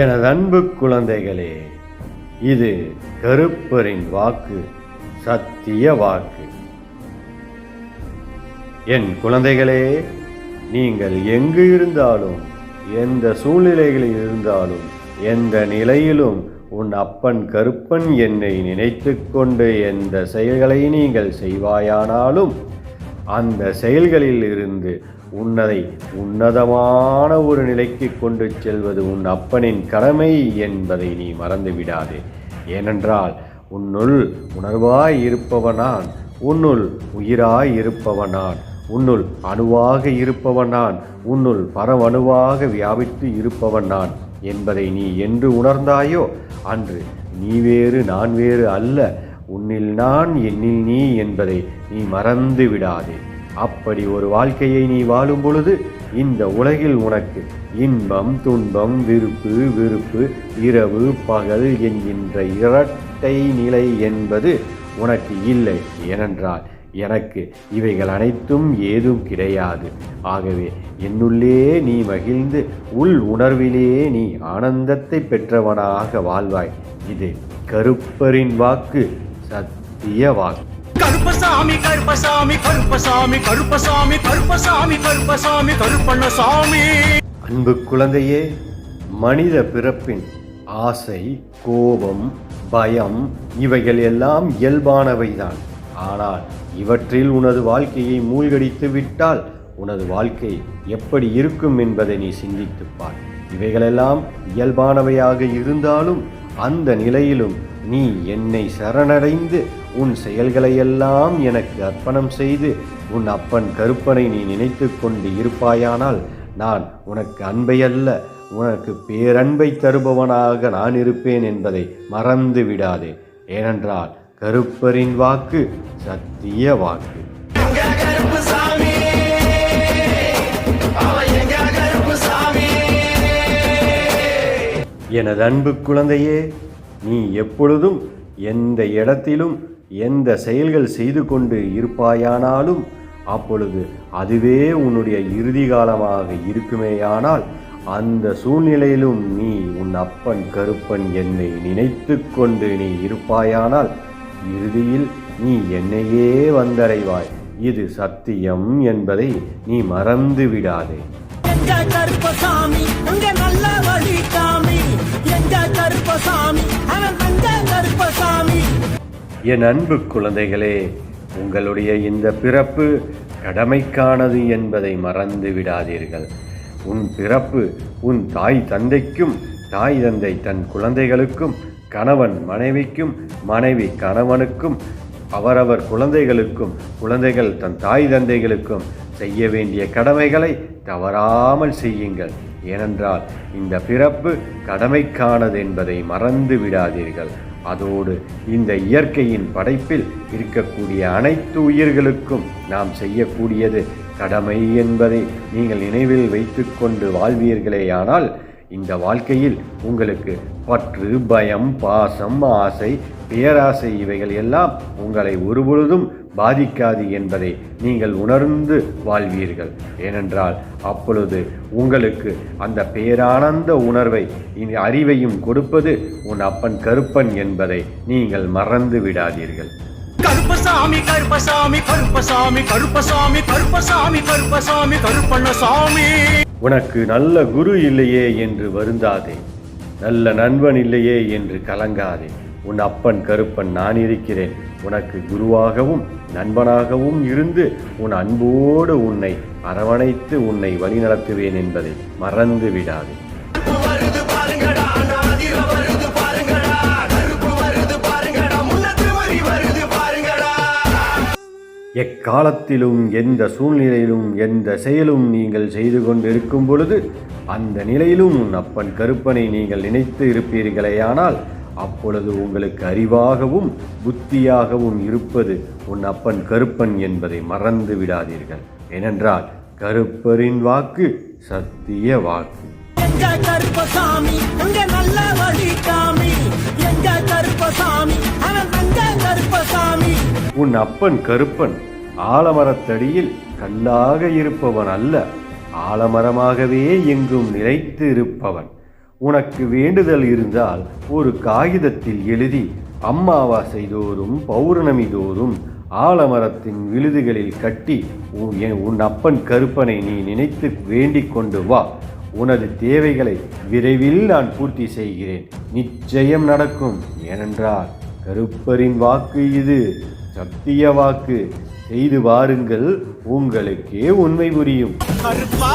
எனது அன்பு குழந்தைகளே, இது கருப்பரின் வாக்கு, சத்திய வாக்கு. என் குழந்தைகளே, நீங்கள் எங்கு இருந்தாலும், எந்த சூழ்நிலைகளில் இருந்தாலும், எந்த நிலையிலும் உன் அப்பன் கருப்பன் என்னை நினைத்து கொண்டு எந்த செயல்களை நீங்கள் செய்வாயானாலும் அந்த செயல்களில் இருந்து உன்னதை உன்னதமான ஒரு நிலைக்கு கொண்டு செல்வது உன் அப்பனின் கடமை என்பதை நீ மறந்து விடாதே. ஏனென்றால் உன்னுள் உணர்வாய் இருப்பவனான், உன்னுள் உயிராய் இருப்பவனான், உன்னுள் அணுவாக இருப்பவனான், உன்னுள் பரவணுவாக வியாபித்து இருப்பவன் நான் என்பதை நீ என்று உணர்ந்தாயோ அன்று நீ வேறு நான் வேறு அல்ல, உன்னில் நான் என்னில் நீ என்பதை நீ மறந்து விடாதே. அப்படி ஒரு வாழ்க்கையை நீ வாழும் பொழுது இந்த உலகில் உனக்கு இன்பம் துன்பம் விருப்பு வெறுப்பு இரவு பகல் என்கின்ற இரட்டை நிலை என்பது உனக்கு இல்லை. ஏனென்றால் எனக்கு இவைகள் அனைத்தும் ஏதும் கிடையாது. ஆகவே என்னுள்ளே நீ மகிழ்ந்து உள் உணர்விலே நீ ஆனந்தத்தை பெற்றவனாக வாழ்வாய். இது கருப்பரின் வாக்கு, சத்திய வாக்கு. கருப்பசாமி கருப்பசாமி கருப்பசாமி கருப்பசாமி கருப்பசாமி கருப்பசாமி கருப்பண்ணசாமி. அன்பு குழந்தையே, மனித பிறப்பின் ஆசை, கோபம், பயம் இவைகள் எல்லாம் இயல்பானவைதான். ஆனால் இவற்றில் உனது வாழ்க்கையை மூழ்கடித்து விட்டால் உனது வாழ்க்கை எப்படி இருக்கும் என்பதை நீ சிந்தித்துப்பார். இவைகளெல்லாம் இயல்பானவையாக இருந்தாலும் அந்த நிலையிலும் நீ என்னை சரணடைந்து உன் செயல்களையெல்லாம் எனக்கு அர்ப்பணம் செய்து உன் அப்பன் கருப்பனை நீ நினைத்து கொண்டு இருப்பாயானால் நான் உனக்கு அன்பை அல்ல, உனக்கு பேரன்பை தருபவனாக நான் இருப்பேன் என்பதை மறந்து விடாதே. ஏனென்றால் கருப்பரின் வாக்கு சத்திய வாக்கு. எனது அன்பு குழந்தையே, நீ எப்பொழுதும் எந்த இடத்திலும் எந்த செயல்கள் செய்து கொண்டு இருப்பாயானாலும் அப்பொழுது அதுவே உன்னுடைய இறுதி காலமாக இருக்குமேயானால் அந்த சூழ்நிலையிலும் நீ உன் அப்பன் கருப்பன் என்னை நினைத்து கொண்டு நீ இருப்பாயானால் இறுதியில் நீ என்னையே வந்தடைவாய். இது சத்தியம் என்பதை நீ மறந்து விடாதே. என் அன்பு குழந்தைகளே, உங்களுடைய இந்த பிறப்பு கடமைக்கானது என்பதை மறந்து விடாதீர்கள். உன் பிறப்பு உன் தாய் தந்தைக்கும், தாய் தந்தை தன் குழந்தைகளுக்கும், கணவன் மனைவிக்கும், மனைவி கணவனுக்கும், அவரவர் குழந்தைகளுக்கும், குழந்தைகள் தன் தாய் தந்தைகளுக்கும் செய்ய வேண்டிய கடமைகளை தவறாமல் செய்யுங்கள். ஏனென்றால் இந்த பிறப்பு கடமைக்கானது என்பதை மறந்து விடாதீர்கள். அதோடு இந்த இயற்கையின் படைப்பில் இருக்கக்கூடிய அனைத்து உயிர்களுக்கும் நாம் செய்யக்கூடியது கடமை என்பதை நீங்கள் நினைவில் வைத்து கொண்டு வாழ்வீர்களேயானால் இந்த வாழ்க்கையில் உங்களுக்கு பற்று, பயம், பாசம், ஆசை, பேராசை இவைகள் எல்லாம் உங்களை ஒருபொழுதும் பாதிக்காது என்பதை நீங்கள் உணர்ந்து வாழ்வீர்கள். ஏனென்றால் அப்பொழுது உங்களுக்கு அந்த பேரானந்த உணர்வை அறிவையும் கொடுப்பது உன் அப்பன் கருப்பன் என்பதை நீங்கள் மறந்து விடாதீர்கள். கருப்பசாமி கருப்பசாமி கருப்பசாமி கருப்பசாமி கருப்பசாமி கருப்பசாமி கருப்பண்ணசாமி. உனக்கு நல்ல குரு இல்லையே என்று வருந்தாதே, நல்ல நண்பன் இல்லையே என்று கலங்காதே. உன் அப்பன் கருப்பன் நான் இருக்கிறேன். உனக்கு குருவாகவும் நண்பனாகவும் இருந்து உன் அன்போடு உன்னை அரவணைத்து உன்னை வழிநடத்துவேன் என்பதை மறந்து விடாதே. எக்காலத்திலும் எந்த சூழ்நிலையிலும் எந்த செயலும் நீங்கள் செய்து கொண்டிருக்கும் பொழுது அந்த நிலையிலும் உன் அப்பன் கருப்பனை நீங்கள் நினைத்து இருப்பீர்களேயானால் அப்பொழுது உங்களுக்கு அறிவாகவும் புத்தியாகவும் இருப்பது உன் அப்பன் கருப்பன் என்பதை மறந்து விடாதீர்கள். ஏனென்றால் கருப்பரின் வாக்கு சத்திய வாக்கு. உன் அப்பன் கருப்பன் ஆலமரத்தடியில் கல்லாக இருப்பவன் அல்ல, ஆலமரமாகவே எங்கும் நிலைத்து இருப்பவன். உனக்கு வேண்டுதல் இருந்தால் ஒரு காகிதத்தில் எழுதி அமாவாசை தோறும் பௌர்ணமி தோறும் ஆலமரத்தின் விழுதுகளில் கட்டி உன் அப்பன் கருப்பனை நீ நினைத்து வேண்டிக் கொண்டு வா. உனது தேவைகளை விரைவில் நான் பூர்த்தி செய்கிறேன். நிச்சயம் நடக்கும். ஏனென்றால் கருப்பரின் வாக்கு இது, சத்திய வாக்கு. செய்து வாருங்கள், உங்களுக்கே உண்மை புரியும். கருப்பா